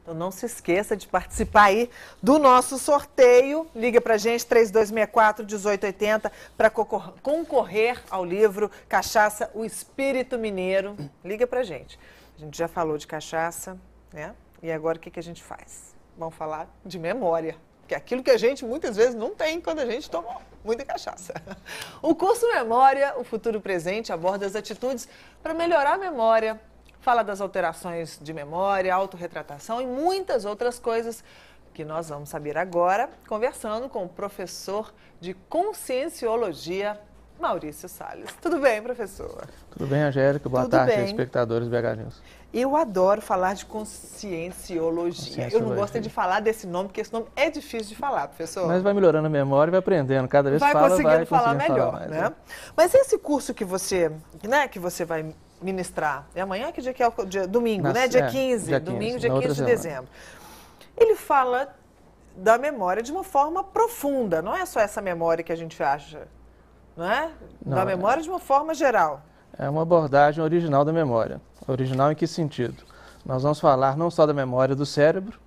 Então não se esqueça de participar aí do nosso sorteio. Liga pra gente, 3264-1880, para concorrer ao livro Cachaça, o Espírito Mineiro. Liga pra gente. A gente já falou de cachaça, né? E agora o que a gente faz? Vamos falar de memória, que é aquilo que a gente muitas vezes não tem quando a gente toma muita cachaça. O curso Memória, o Futuro Presente, aborda as atitudes para melhorar a memória, fala das alterações de memória, autorretratação e muitas outras coisas que nós vamos saber agora, conversando com o professor de Conscienciologia, Maurício Salles. Tudo bem, professor? Tudo bem, Angélica? Boa tarde, espectadores do BH News. Eu adoro falar de conscienciologia. Eu não gosto de falar desse nome, porque esse nome é difícil de falar, professor. Mas vai melhorando a memória e vai aprendendo. Cada vez vai conseguindo falar melhor, mais, né? Mas esse curso que você vai ministrar, é amanhã? Que dia que é? Domingo, né? Dia 15. Domingo, dia 15 de dezembro. Ele fala da memória de uma forma profunda. Não é só essa memória que a gente acha, não é? Da memória de uma forma geral. É uma abordagem original da memória. Original em que sentido? Nós vamos falar não só da memória do cérebro,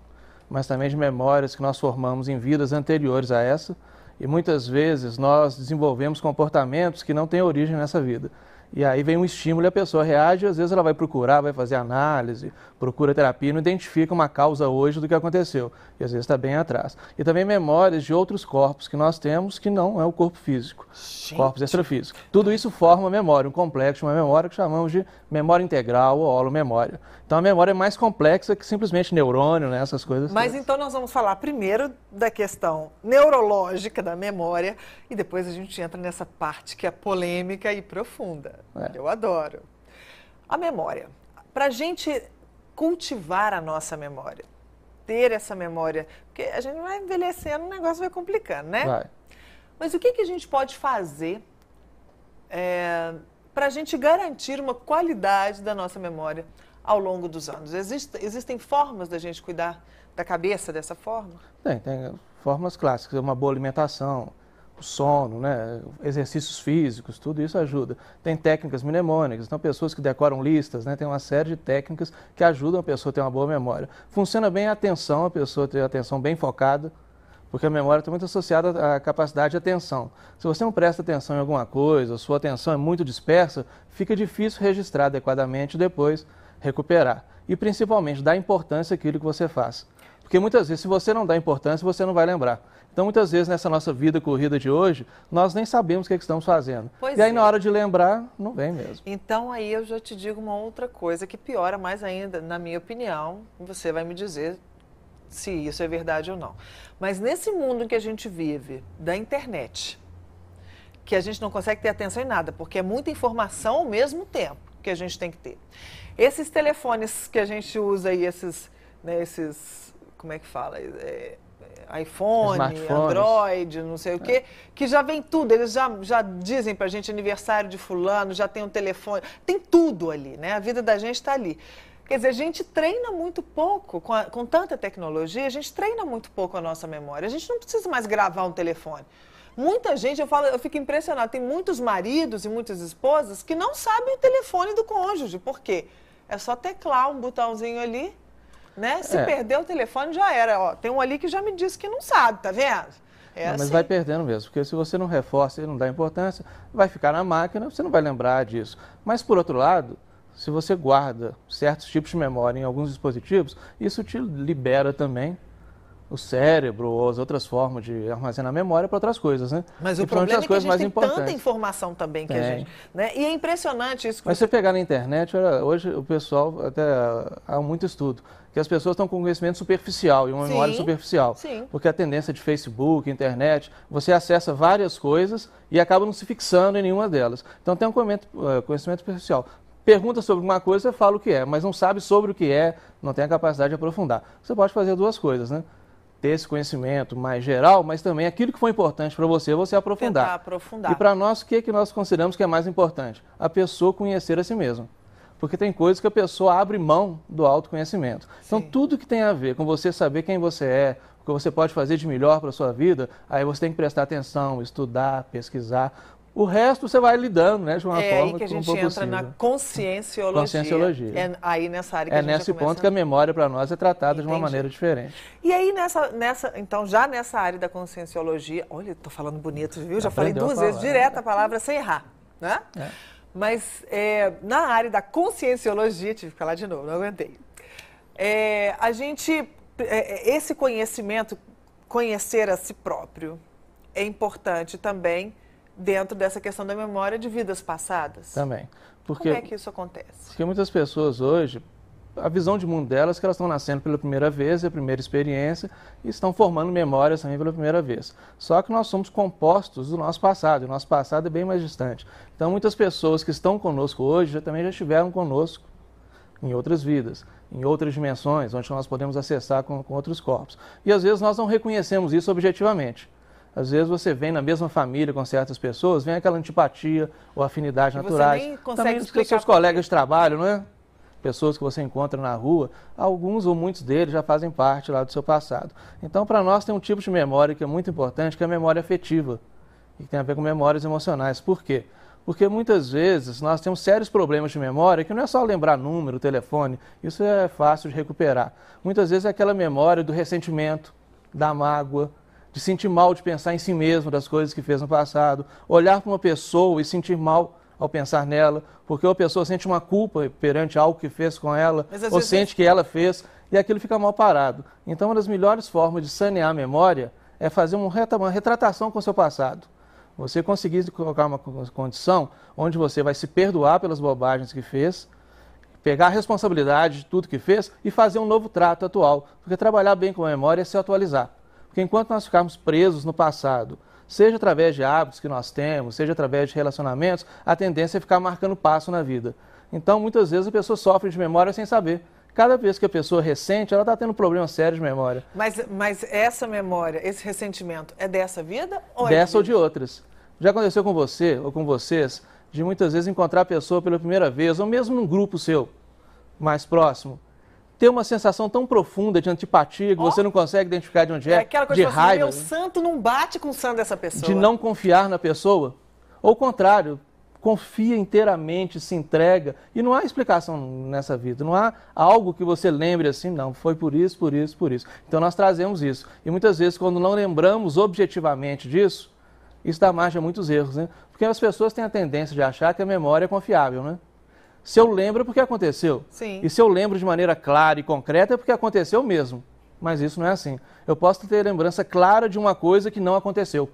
mas também de memórias que nós formamos em vidas anteriores a essa, e muitas vezes nós desenvolvemos comportamentos que não têm origem nessa vida. E aí vem um estímulo e a pessoa reage, às vezes ela vai procurar, vai fazer análise, procura terapia e não identifica uma causa hoje do que aconteceu. E às vezes está bem atrás. E também memórias de outros corpos que nós temos que não é o corpo físico, corpos extrafísicos. Tudo isso forma memória, um complexo, uma memória que chamamos de memória integral ou holomemória. Então a memória é mais complexa que simplesmente neurônio, né, essas coisas. Mas todas. Então nós vamos falar primeiro da questão neurológica da memória e depois a gente entra nessa parte que é polêmica e profunda. Eu adoro. A memória. Para a gente cultivar a nossa memória, ter essa memória, porque a gente vai envelhecendo, o negócio vai complicando, né? Vai. Mas o que a gente pode fazer para a gente garantir uma qualidade da nossa memória ao longo dos anos? Existem formas da gente cuidar da cabeça dessa forma? Tem formas clássicas, uma boa alimentação, o sono, né, exercícios físicos, tudo isso ajuda. Tem técnicas mnemônicas, então pessoas que decoram listas, né, tem uma série de técnicas que ajudam a pessoa a ter uma boa memória. Funciona bem a atenção, a pessoa ter a atenção bem focada, porque a memória está muito associada à capacidade de atenção. Se você não presta atenção em alguma coisa, sua atenção é muito dispersa, fica difícil registrar adequadamente e depois recuperar. E principalmente dar importância àquilo que você faz. Porque muitas vezes, se você não dá importância, você não vai lembrar. Então, muitas vezes, nessa nossa vida corrida de hoje, nós nem sabemos o que estamos fazendo. E aí, na hora de lembrar, não vem mesmo. Então, aí eu já te digo uma outra coisa que piora mais ainda, na minha opinião. Você vai me dizer se isso é verdade ou não. Mas nesse mundo em que a gente vive, da internet, que a gente não consegue ter atenção em nada, porque é muita informação ao mesmo tempo que a gente tem que ter. Esses telefones que a gente usa aí, como é que fala? iPhone, Android, não sei o quê, que já vem tudo, eles já dizem pra gente aniversário de fulano, já tem um telefone, tem tudo ali, né? A vida da gente está ali. Quer dizer, a gente treina muito pouco, com tanta tecnologia, a gente treina muito pouco a nossa memória. A gente não precisa mais gravar um telefone. Muita gente, eu fico impressionada, tem muitos maridos e muitas esposas que não sabem o telefone do cônjuge. Por quê? É só teclar um botãozinho ali, né? Se perder o telefone, já era. Ó, tem um ali que já me disse que não sabe, tá vendo? Mas vai perdendo mesmo, porque se você não reforça e não dá importância, vai ficar na máquina, você não vai lembrar disso. Mas, por outro lado, se você guarda certos tipos de memória em alguns dispositivos, isso te libera também o cérebro ou as outras formas de armazenar memória para outras coisas, né? Mas o problema é que a gente tem tanta informação também que a gente... Né? E é impressionante isso. Mas você pegar na internet, hoje o pessoal, até há muito estudo, que as pessoas estão com conhecimento superficial e uma memória superficial. Sim. Porque a tendência de Facebook, internet, você acessa várias coisas e acaba não se fixando em nenhuma delas. Então tem um conhecimento superficial. Pergunta sobre uma coisa, você fala o que é, mas não sabe sobre o que é, não tem a capacidade de aprofundar. Você pode fazer duas coisas, né? Ter esse conhecimento mais geral, mas também aquilo que foi importante para você aprofundar. Tentar aprofundar. E para nós, o que nós consideramos que é mais importante? A pessoa conhecer a si mesma. Porque tem coisas que a pessoa abre mão do autoconhecimento. Então, tudo que tem a ver com você saber quem você é, o que você pode fazer de melhor para a sua vida, aí você tem que prestar atenção, estudar, pesquisar. O resto você vai lidando, né, de uma forma aí que a gente como for entra na possível. conscienciologia. Conscienciologia. É aí nessa área que a gente nesse já começa... ponto que a memória para nós é tratada de uma Entendi. maneira diferente. E aí, então, já nessa área da conscienciologia, olha, estou falando bonito, viu? Já falei Aprendeu a 2 vezes falar. direto a palavra sem errar, né? É. Mas na área da conscienciologia, tive que falar de novo, não aguentei. Esse conhecimento, conhecer a si próprio, é importante também dentro dessa questão da memória de vidas passadas? Também. Como é que isso acontece? Porque muitas pessoas hoje, a visão de mundo delas é que elas estão nascendo pela primeira vez, é a primeira experiência, e estão formando memórias também pela primeira vez. Só que nós somos compostos do nosso passado, e o nosso passado é bem mais distante. Então muitas pessoas que estão conosco hoje também já estiveram conosco em outras vidas, em outras dimensões, onde nós podemos acessar com outros corpos. E às vezes nós não reconhecemos isso objetivamente. Às vezes você vem na mesma família com certas pessoas, vem aquela antipatia ou afinidade naturais. Você nem consegue também com explicar seus colegas de trabalho, não é? Pessoas que você encontra na rua, alguns ou muitos deles já fazem parte lá do seu passado. Então, para nós tem um tipo de memória que é muito importante, que é a memória afetiva, e que tem a ver com memórias emocionais. Por quê? Porque muitas vezes nós temos sérios problemas de memória, que não é só lembrar número, telefone, isso é fácil de recuperar. Muitas vezes é aquela memória do ressentimento, da mágoa, de sentir mal de pensar em si mesmo, das coisas que fez no passado, olhar para uma pessoa e sentir mal ao pensar nela, porque a pessoa sente uma culpa perante algo que fez com ela, ou sente que ela fez, e aquilo fica mal parado. Então, uma das melhores formas de sanear a memória é fazer uma retratação com o seu passado. Você conseguir colocar uma condição onde você vai se perdoar pelas bobagens que fez, pegar a responsabilidade de tudo que fez e fazer um novo trato atual. Porque trabalhar bem com a memória é se atualizar. Porque enquanto nós ficarmos presos no passado, seja através de hábitos que nós temos, seja através de relacionamentos, a tendência é ficar marcando passo na vida. Então, muitas vezes a pessoa sofre de memória sem saber. Cada vez que a pessoa ressente, ela está tendo um problema sério de memória. Mas essa memória, esse ressentimento, é dessa vida ou dessa ou de outras? Já aconteceu com você ou com vocês de muitas vezes encontrar a pessoa pela primeira vez, ou mesmo num grupo seu mais próximo, ter uma sensação tão profunda de antipatia que você não consegue identificar de onde é, aquela coisa de raiva, meu santo não bate com o santo dessa pessoa. De não confiar na pessoa? Ou o contrário, confia inteiramente, se entrega, e não há explicação nessa vida, não há algo que você lembre assim, não, foi por isso, por isso, por isso. Então nós trazemos isso. E muitas vezes, quando não lembramos objetivamente disso, isso dá margem a muitos erros, né? Porque as pessoas têm a tendência de achar que a memória é confiável, né? Se eu lembro é porque aconteceu. Sim. E se eu lembro de maneira clara e concreta é porque aconteceu mesmo. Mas isso não é assim. Eu posso ter lembrança clara de uma coisa que não aconteceu.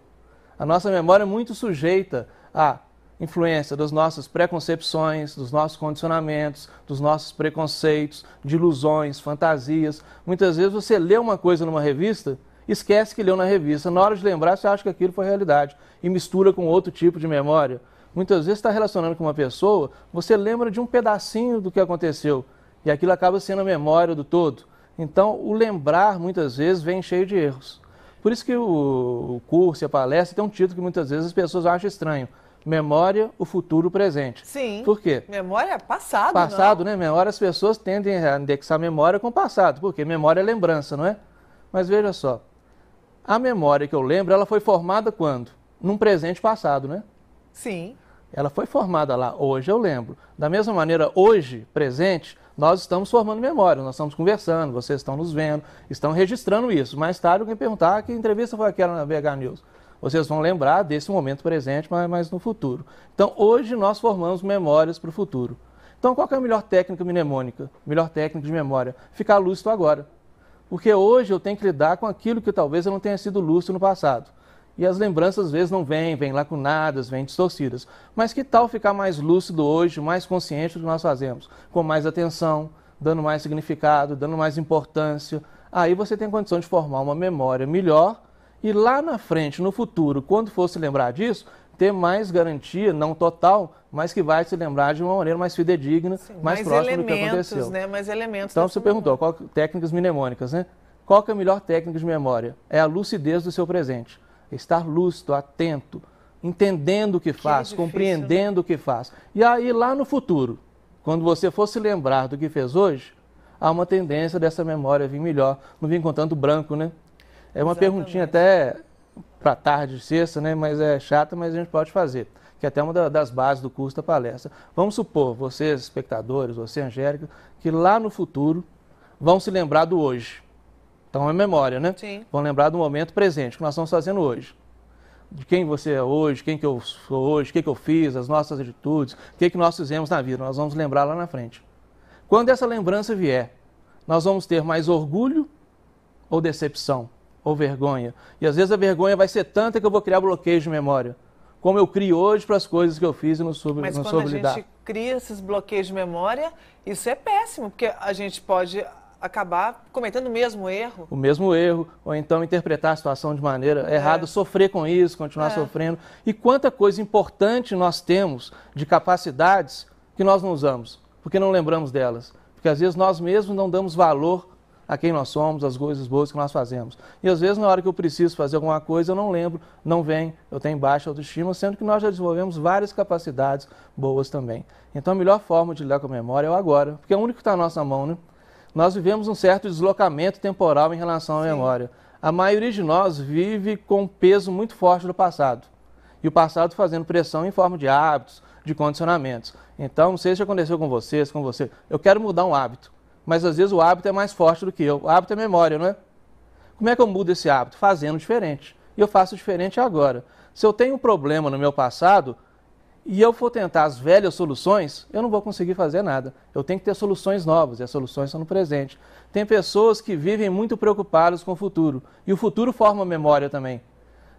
A nossa memória é muito sujeita à influência das nossas preconcepções, dos nossos condicionamentos, dos nossos preconceitos, de ilusões, fantasias. Muitas vezes você lê uma coisa numa revista, esquece que leu na revista. Na hora de lembrar, você acha que aquilo foi realidade e mistura com outro tipo de memória. Muitas vezes está relacionando com uma pessoa, você lembra de um pedacinho do que aconteceu e aquilo acaba sendo a memória do todo. Então, o lembrar, muitas vezes, vem cheio de erros. Por isso que o curso e a palestra tem um título que muitas vezes as pessoas acham estranho. Memória, o futuro, o presente. Sim. Por quê? Memória é passado, Passado, não? né? Memória, as pessoas tendem a indexar memória com o passado. Por quê? Memória é lembrança, não é? Mas veja só, a memória que eu lembro, ela foi formada quando? Num presente passado, né? Sim. Ela foi formada lá, hoje eu lembro. Da mesma maneira, hoje, presente, nós estamos formando memória, nós estamos conversando, vocês estão nos vendo, estão registrando isso. Mais tarde alguém perguntar que entrevista foi aquela na BH News. Vocês vão lembrar desse momento presente, mas no futuro. Então, hoje nós formamos memórias para o futuro. Então, qual que é a melhor técnica mnemônica, melhor técnica de memória? Ficar lúcido agora. Porque hoje eu tenho que lidar com aquilo que talvez eu não tenha sido lúcido no passado. E as lembranças às vezes não vêm lacunadas, vêm distorcidas. Mas que tal ficar mais lúcido hoje, mais consciente do que nós fazemos? Com mais atenção, dando mais significado, dando mais importância. Aí você tem condição de formar uma memória melhor e lá na frente, no futuro, quando for se lembrar disso, ter mais garantia, não total, mas que vai se lembrar de uma maneira mais fidedigna, sim, mais próxima do que aconteceu. Né? Mais elementos. Então você perguntou, técnicas mnemônicas, né? Qual que é a melhor técnica de memória? É a lucidez do seu presente. Estar lúcido, atento, entendendo o que faz, difícil, compreendendo o que faz. E aí lá no futuro, quando você for se lembrar do que fez hoje, há uma tendência dessa memória vir melhor, não vir com tanto branco, né? É uma perguntinha até para tarde de sexta, né? Mas é chata, mas a gente pode fazer. que é até uma das bases do curso da palestra. Vamos supor, vocês, espectadores, você, Angélica, que lá no futuro vão se lembrar do hoje. Então é memória, né? Sim. Vão lembrar do momento presente, que nós estamos fazendo hoje. De quem você é hoje, quem que eu sou hoje, o que eu fiz, as nossas atitudes, o que nós fizemos na vida. Nós vamos lembrar lá na frente. Quando essa lembrança vier, nós vamos ter mais orgulho ou decepção, ou vergonha. E às vezes a vergonha vai ser tanta que eu vou criar bloqueios de memória. Como eu crio hoje para as coisas que eu fiz e não soube lidar. Mas quando a gente cria esses bloqueios de memória, isso é péssimo, porque a gente pode acabar cometendo o mesmo erro. O mesmo erro, ou então interpretar a situação de maneira errada, sofrer com isso, continuar sofrendo. E quanta coisa importante nós temos de capacidades que nós não usamos, porque não lembramos delas. Porque às vezes nós mesmos não damos valor a quem nós somos, as coisas boas que nós fazemos. E às vezes na hora que eu preciso fazer alguma coisa eu não lembro, não vem, eu tenho baixa autoestima, sendo que nós já desenvolvemos várias capacidades boas também. Então a melhor forma de lidar com a memória é o agora, porque é o único que está na nossa mão, né? Nós vivemos um certo deslocamento temporal em relação à memória. A maioria de nós vive com um peso muito forte do passado. E o passado fazendo pressão em forma de hábitos, de condicionamentos. Então, não sei se aconteceu com vocês, com você. Eu quero mudar um hábito, mas às vezes o hábito é mais forte do que eu. O hábito é memória, não é? Como é que eu mudo esse hábito? Fazendo diferente. E eu faço diferente agora. Se eu tenho um problema no meu passado e eu for tentar as velhas soluções, eu não vou conseguir fazer nada. Eu tenho que ter soluções novas, e as soluções são no presente. Tem pessoas que vivem muito preocupadas com o futuro, e o futuro forma memória também.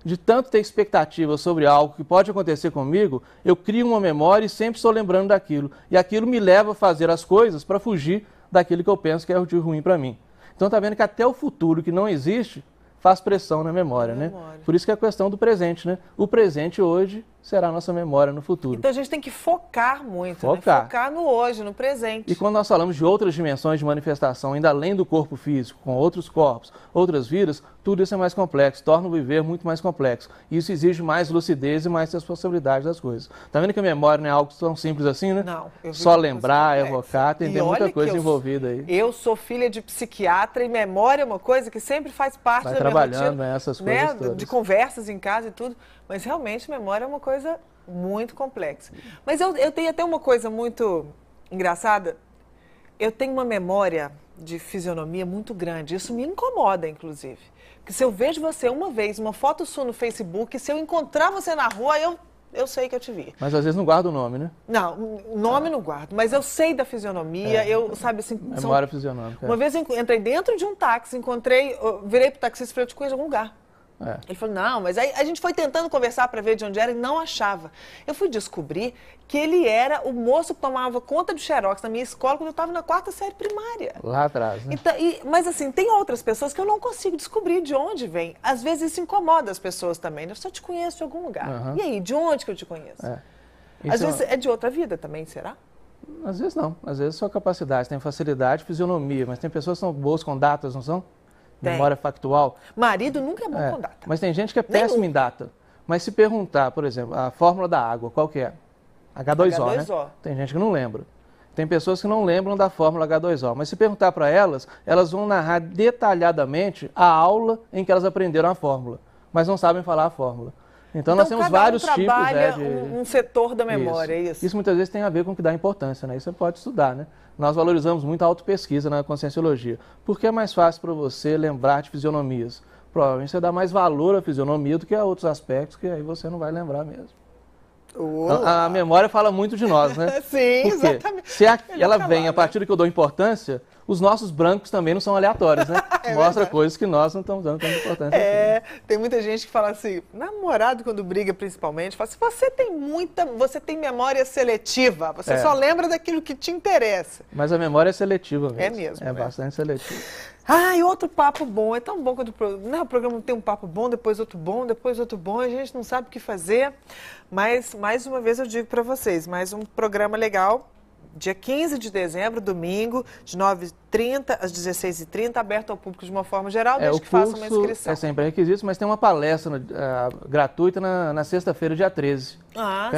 De tanto ter expectativa sobre algo que pode acontecer comigo, eu crio uma memória e sempre estou lembrando daquilo. E aquilo me leva a fazer as coisas para fugir daquilo que eu penso que é de ruim para mim. Então está vendo que até o futuro que não existe faz pressão na memória, né? Por isso que é a questão do presente, né? O presente hoje será a nossa memória no futuro. Então a gente tem que focar muito, né? Focar no hoje, no presente. E quando nós falamos de outras dimensões de manifestação, ainda além do corpo físico, com outros corpos, outras vidas, tudo isso é mais complexo, torna o viver muito mais complexo. E isso exige mais lucidez e mais responsabilidade das coisas. Tá vendo que a memória não é algo tão simples assim, né? Não. Só lembrar, evocar, tem muita coisa envolvida aí. Eu sou filha de psiquiatra e memória é uma coisa que sempre faz parte da minha rotina. Vai trabalhando essas coisas todas. De conversas em casa e tudo. Mas realmente memória é uma coisa muito complexa. Mas eu tenho até uma coisa muito engraçada. Eu tenho uma memória de fisionomia muito grande. Isso me incomoda, inclusive. Porque se eu vejo você uma vez, uma foto sua no Facebook, se eu encontrar você na rua, eu sei que eu te vi. Mas às vezes não guarda o nome, né? Não, nome não guardo. Mas eu sei da fisionomia, eu, sabe assim... Memória fisionômica. Uma vez eu entrei dentro de um táxi, virei pro taxista e falei, eu te conheço em algum lugar. Ele falou, não, mas aí a gente foi tentando conversar para ver de onde era e não achava. Eu fui descobrir que ele era o moço que tomava conta de xerox na minha escola quando eu estava na 4ª série primária. Lá atrás, né? Então, mas assim, tem outras pessoas que eu não consigo descobrir de onde vem. Às vezes isso incomoda as pessoas também. Eu só te conheço de algum lugar. E aí, de onde que eu te conheço? Às vezes é de outra vida também, será? Às vezes não. Às vezes só capacidade, tem facilidade, fisionomia. Mas tem pessoas que são boas com datas, não são? Memória factual. Marido nunca é bom com data. Mas tem gente que é péssimo em data. Mas se perguntar, por exemplo, a fórmula da água, qual que é? H2O, né? Tem gente que não lembra. Tem pessoas que não lembram da fórmula H2O. Mas se perguntar para elas, elas vão narrar detalhadamente a aula em que elas aprenderam a fórmula. Mas não sabem falar a fórmula. Então nós temos vários tipos de um setor da memória, isso. Isso muitas vezes tem a ver com o que dá importância, né? Isso você pode estudar, né? Nós valorizamos muito a autopesquisa na conscienciologia. Por que é mais fácil para você lembrar de fisionomias? Provavelmente você dá mais valor à fisionomia do que a outros aspectos, que aí você não vai lembrar mesmo. Então, a memória fala muito de nós, né? Sim, porque exatamente. Se ela vem a partir do que eu dou importância, os nossos brancos também não são aleatórios, né? Mostra coisas que nós não estamos dando tanta importância. Tem muita gente que fala assim, namorado quando briga principalmente, fala assim, você tem memória seletiva, você só lembra daquilo que te interessa. Mas a memória é seletiva mesmo. É mesmo. É bastante seletiva. E outro papo bom, é tão bom quando o programa tem um papo bom, depois outro bom, depois outro bom, a gente não sabe o que fazer, mas mais uma vez eu digo para vocês, mais um programa legal, dia 15 de dezembro, domingo, de 9h30 às 16h30, aberto ao público de uma forma geral, desde que faça uma inscrição. É sempre requisito, mas tem uma palestra gratuita na sexta-feira, dia 13.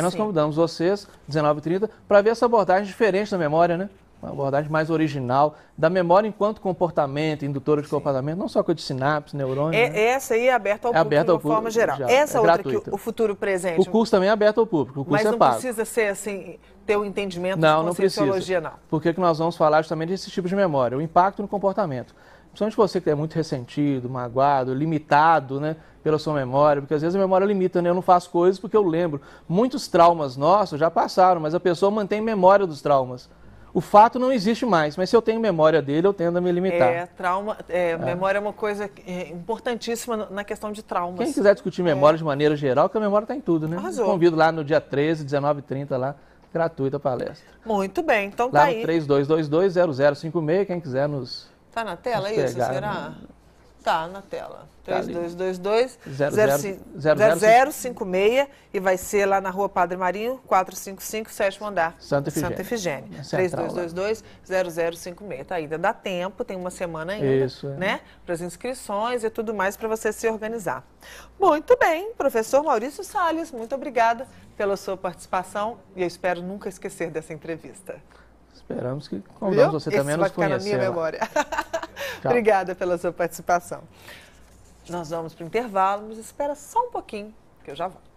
Nós convidamos vocês, 19h30, para ver essa abordagem diferente da memória, né? Uma abordagem mais original da memória enquanto comportamento, indutora de comportamento, não só coisa de sinapse, neurônio. Essa aí é aberta ao público de uma forma geral. Essa outra gratuita. Que o futuro presente. O curso também é aberto ao público, o curso é pago. Mas não precisa ser assim, ter um entendimento de conscienciologia, não. Porque nós vamos falar justamente desse tipo de memória, o impacto no comportamento. Principalmente você que é muito ressentido, magoado, limitado, né, pela sua memória, porque às vezes a memória limita, né? Eu não faço coisas porque eu lembro. Muitos traumas nossos já passaram, mas a pessoa mantém memória dos traumas. O fato não existe mais, mas se eu tenho memória dele, eu tendo a me limitar. Memória é uma coisa importantíssima na questão de traumas. Quem quiser discutir memória de maneira geral, porque a memória está em tudo, né? Arrasou. Convido lá no dia 13, 19h30 lá, gratuita a palestra. Muito bem, então lá tá aí. Lá no 3222-0056, quem quiser nos... Tá na tela isso, será? Tá na tela. 3222-0056 e vai ser lá na Rua Padre Marinho, 455, 7º andar, Santa Efigênia. 3222-0056. Tá, ainda dá tempo, tem uma semana ainda, né? Para as inscrições e tudo mais para você se organizar. Muito bem, professor Maurício Salles, muito obrigada pela sua participação e eu espero nunca esquecer dessa entrevista. Esperamos que convidamos você também a nos conhecer. Vai ficar na minha memória. Obrigada pela sua participação. Nós vamos para o intervalo, mas espera só um pouquinho, que eu já volto.